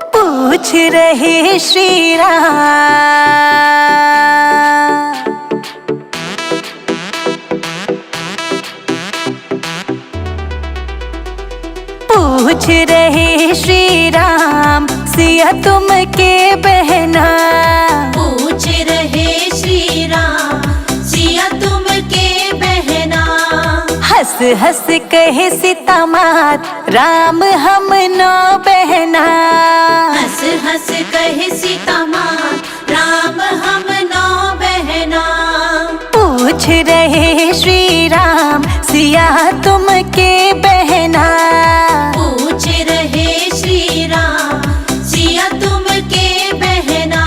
पूछ रहे श्री राम, पूछ रहे श्री राम, सिया तुम के बहना। पूछ रहे श्री राम, सिया तुम के बहना। हंस हंस कहे सीता मात, राम हम नो बहना। हंस हंस कहे सीता माँ, राम हम नौ बहना। पूछ रहे श्री राम, सिया तुम के बहना। पूछ रहे श्री राम, सिया तुम के बहना।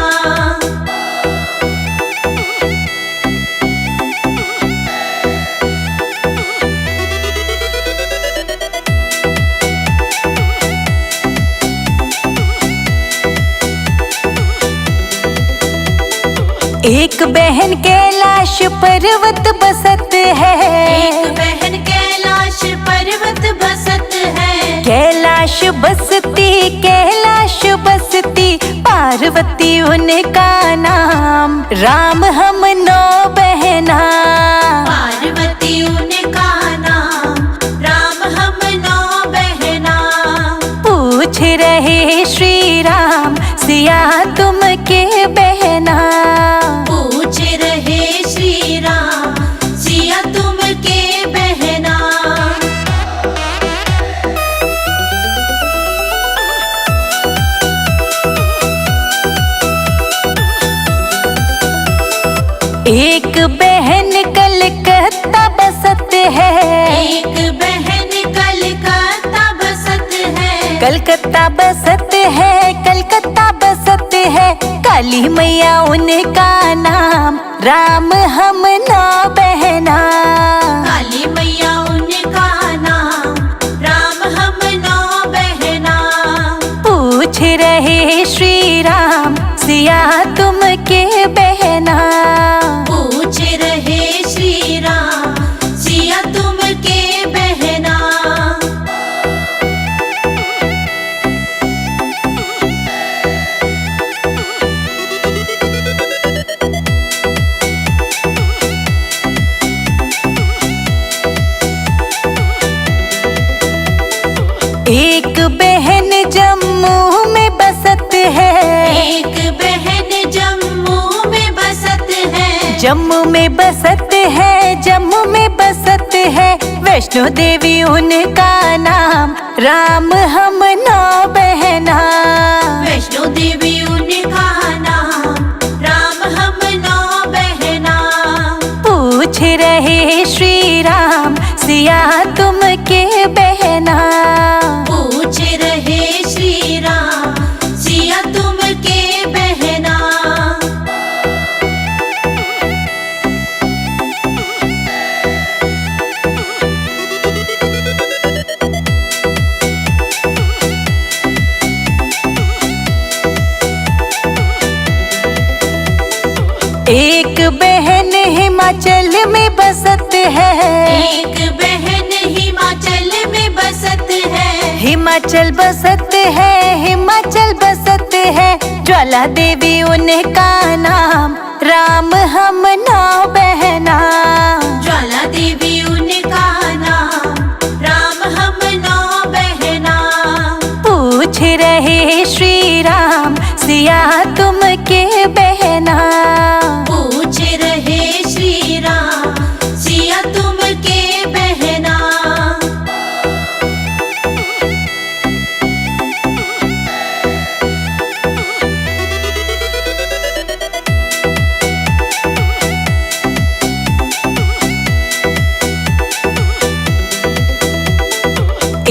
एक बहन कैलाश पर्वत बसत है। एक बहन कैलाश पर्वत बसत है। कैलाश बसती पार्वती उनका नाम। राम हम नो बहना। पार्वती उनका नाम, राम हम नौ बहना। पूछ रहे श्री राम, सिया तुम के बहना। पूछ रहे श्री राम, सिया तुम के बहना। एक बहन कलकत्ता बसत है। एक बहन कलकत्ता बसत है। कलकत्ता बसत है, कलकत्ता बसत है। काली मैया उनका नाम। राम हम ना बहना। काली मैया उनका नाम, राम हम नौ बहना। पूछ रहे श्री राम, सिया तुम के बहना। पूछ रहे श्री राम, सिया तुम के बहना। एक बहन जम्मू में बसत है। एक बहन जम्मू में बसत है। जम्मू में बसत है, जम्मू में बसत है। वैष्णो देवी उनका नाम। राम हम नौ बहना। वैष्णो देवी उनका नाम, राम हम नौ बहना। पूछ रहे श्री राम, सिया तुम के बहना। पूछ रहे श्री राम, सिया तुम के बहना। एक बहन हिमाचल में बसत है। एक बहन हिमाचल में बसत है। हिमाचल बसत है, हिमाचल बसत है। ज्वाला देवी उनका नाम। राम हम नौ बहना। ज्वाला देवी उनका नाम, राम हम नौ बहना। पूछ रहे श्री राम, सिया तुम के बहना। पूछ रहे श्री राम, सिया तुम के बहना।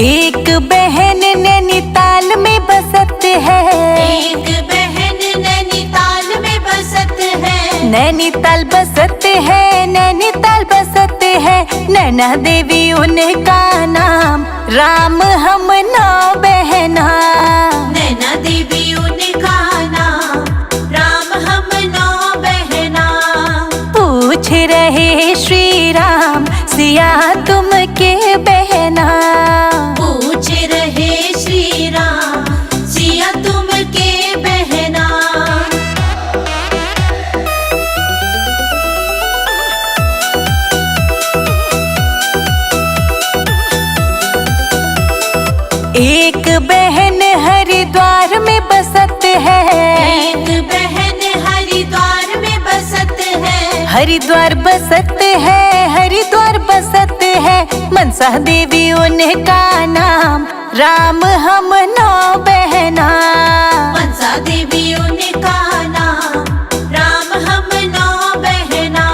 एक बहन नैनीताल में बसत है। एक बहन नैनीताल में बसत है। नैनीताल बसत है, नैनीताल बसत है। नैना देवी उनका नाम। राम हम नौ बहना। नैना देवी उनका नाम, राम हम नौ बहना। पूछ रहे श्री राम, सिया तुम के बहना। पूछ रहे श्री एक बहन हरिद्वार में बसत है, एक बहन हरिद्वार में बसत है, हरिद्वार बसत है, हरिद्वार बसत है। मनसा देवी उनका नाम, राम हम 9 बहना। मनसा देवी उनका नाम, राम हम 9 बहना।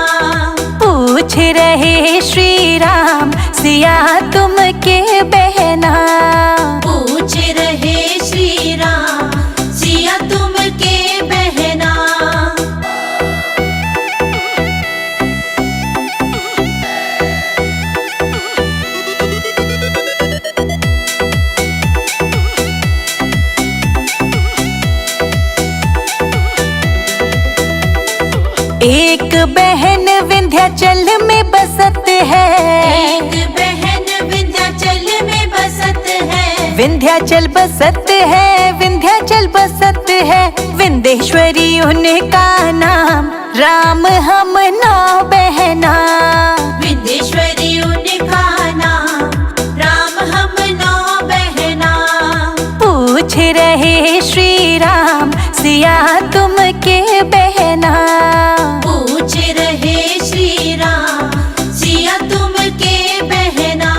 पूछ रहे श्री राम, सिया तुम के बहना। पूछ रहे श्री राम, सिया तुम के बहना। एक बहन विंध्याचल में बसत है, एक बहन विंध्याचल में बसत है, विंध्याचल बसत है, विंध्याचल बसत है। विंध्येश्वरी उनका नाम, राम हम 9 बहना। विंध्येश्वरी उनका नाम, राम हम 9 बहना। पूछ रहे श्री राम, सिया तुम के बहना। पूछ रहे श्री राम, सिया तुम के बहना।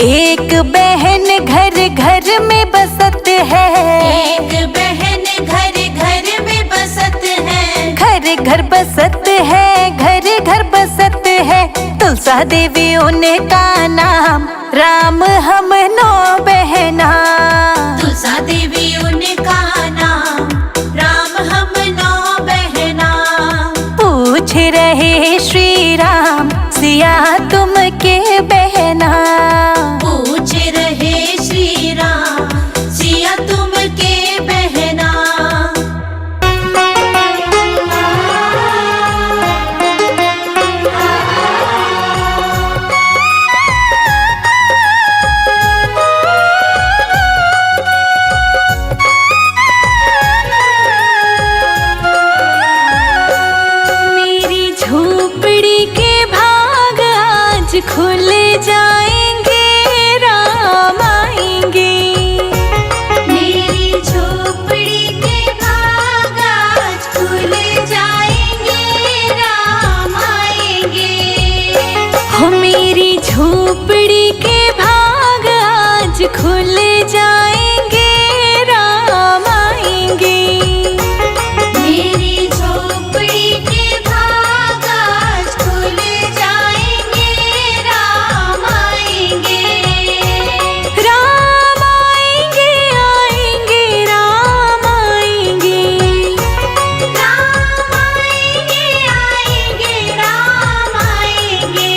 एक बहन घर घर में बसत है, एक बहन घर घर में बसत है, घर घर बसत है, घर घर बसत है। तुलसा देवी उनका नाम, राम हम 9 बहना। तुलसा देवी उनका नाम, राम हम 9 बहना। पूछ रहे श्री राम, सिया तुम के बहना। पूछ रहे श्री राम, सिया तुम के बहना। मेरी झोपड़ी के भाग आज खुल जाएंगे, राम आएंगे। मेरी झोपड़ी के भाग आज खुल जाएंगे, राम आएंगे। हो मेरी झोपड़ी के भाग आज खुल जाएंगे, राम आएंगे। मेरी झोपड़ी के भाग आज खुल जाएंगे, राम आएंगे। राम आएंगे, आएंगे, राम आएंगे। राम आएंगे, आएंगे, राम आएंगे।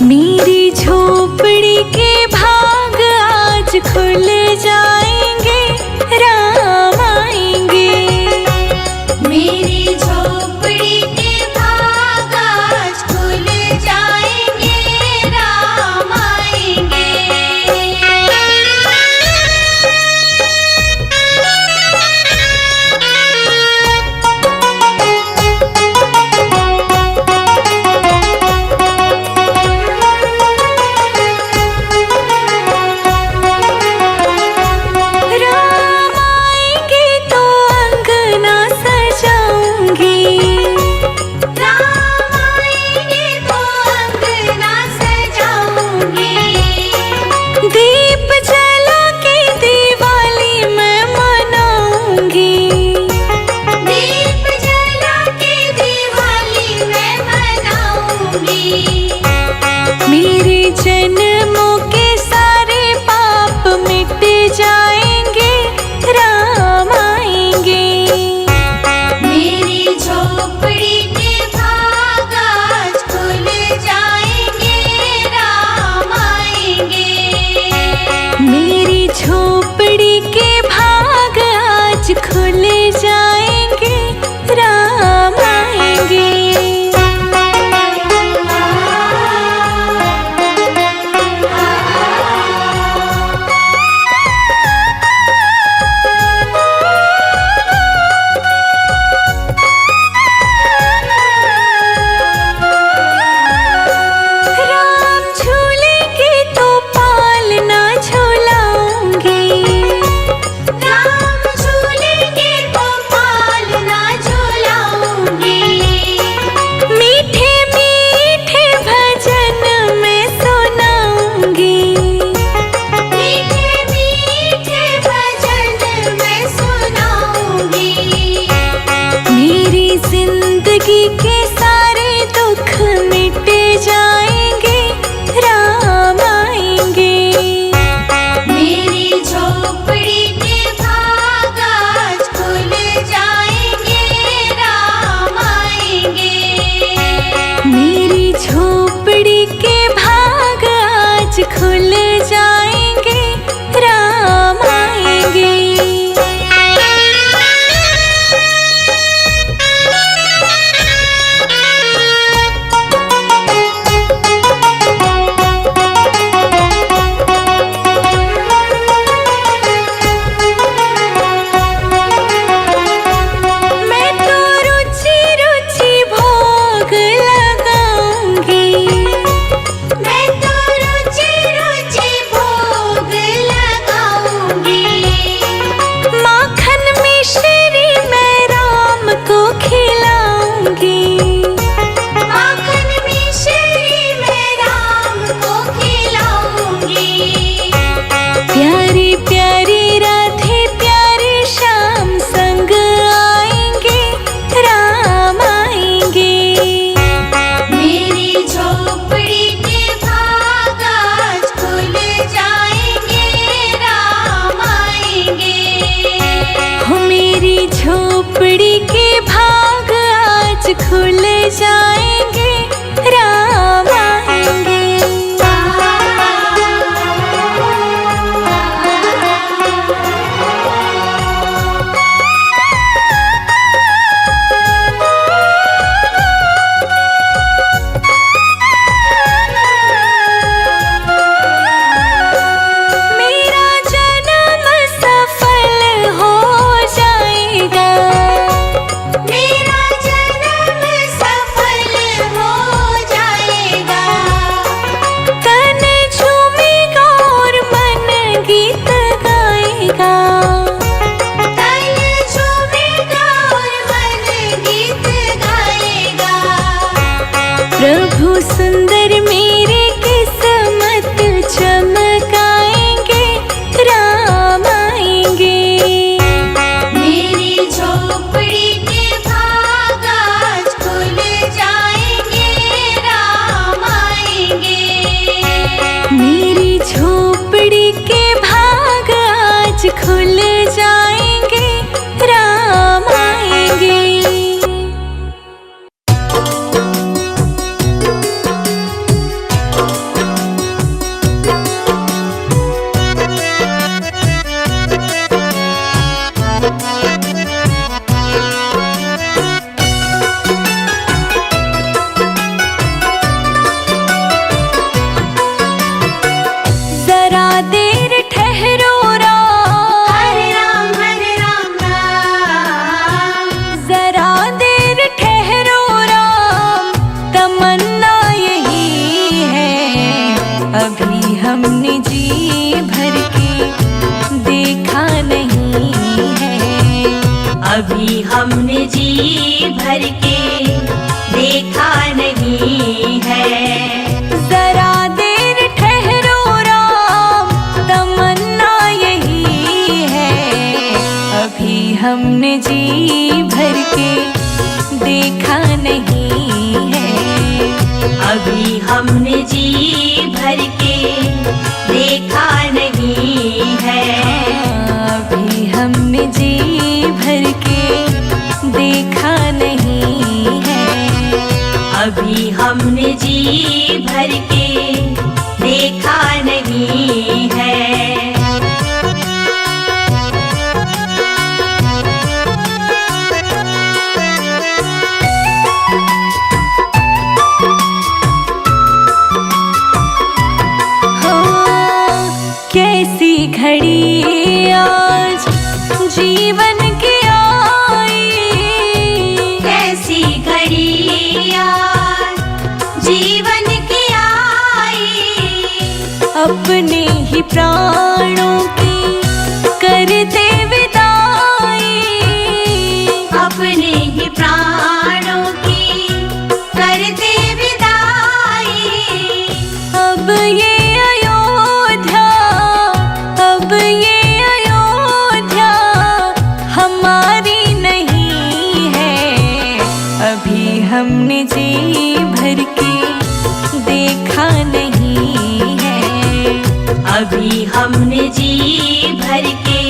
मेरी झोपड़ी के भाग झोपड़ी के भाग आज खुल जाएंगे, राम आएंगे। झोपड़ी के भाग आज खुल जाएंगे, राम आएंगे। मेरा जन्म सफल हो जाएगा, मेरा जन्म सफल हो जाएगा। तन झूमेगा और मन गीत गाएगा, तन झूमेगा और मन गीत गाएगा। प्रभु सुंदर मेरे किस्मत चमकाएंगे, राम आएंगे। मेरी झोपड़ी के भाग आज खुल जाएंगे, राम आएंगे। मेरी झोपड़ी के भाग आज खुल जाएंगे, राम आएंगे। जरा देर ठहरो राम, हरे राम राम। जरा देर ठहरो राम, तमन्ना यही है। अभी हमने जी भर के देखा नहीं है, अभी हमने जी भर के देखा नहीं है। जरा देर ठहरो राम, तमन्ना यही है। अभी हमने जी भर के देखा नहीं है, अभी हमने जी भर के देखा नहीं है। अभी हमने जी भर के देखा नहीं है, अभी हमने जी भर के देखा नहीं है। हो कैसी घड़ी आज जीवन की आई, कैसी घड़ी आज जीवन की आई। अपने ही प्राणों की करते विदाई, अपने ही प्राणों की करते विदाई। अब ये अयोध्या, अब ये अयोध्या हमारी नहीं है। अभी हमने जी भर के देखा नहीं है, अभी हमने जी भर के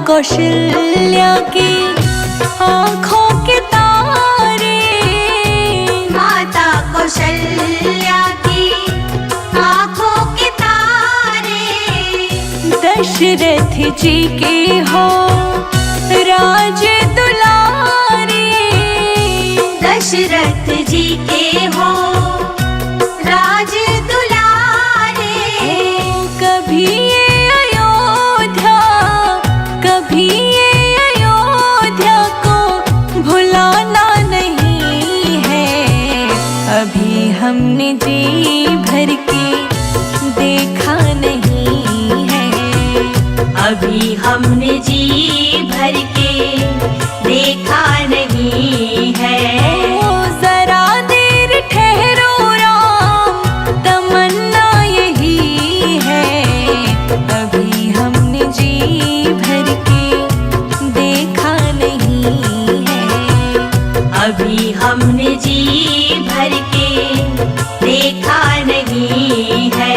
कौशल्या की आँखों के तारे, माता कौशल्या की आँखों के तारे, दशरथ जी के हो राज दुलारे, दशरथ जी के हो राज दुलारे। कभी ये अयोध्या, कभी ये अयोध्या को भुलाना नहीं है। अभी हमने जी भर के देखा नहीं है, अभी हमने जी भर के देखा नहीं है। ओ जरा देर ठहरो राम, तमन्ना यही है। अभी हमने जी भर के देखा नहीं है, अभी हमने जी भर के देखा नहीं है।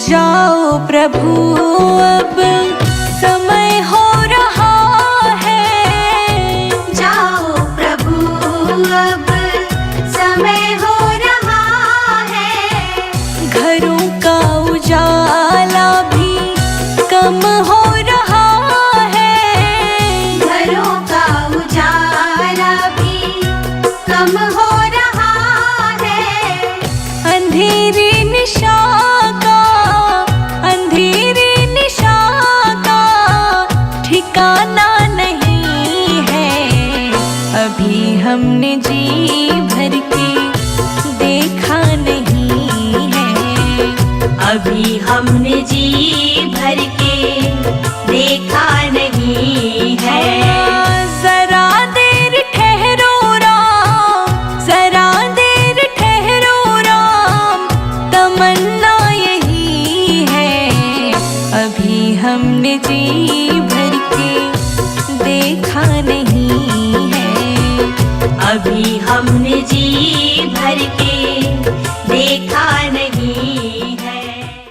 जाओ प्रभु अब समय हो रहा है, जाओ प्रभु अब समय हो रहा है। घरों का उजाला भी कम हो रहा है, घरों का उजाला भी कम हो रहा है। अंधेरी निशा का, अंधेरी निशा का ठिकाना नहीं है। अभी हमने जी भर के देखा नहीं है, अभी हमने जी भर के देखा नहीं है। जरा देर ठहरो राम, जरा देर ठहरो राम, तमन्ना यही है। अभी हमने जी भर के देखा नहीं है, अभी हमने जी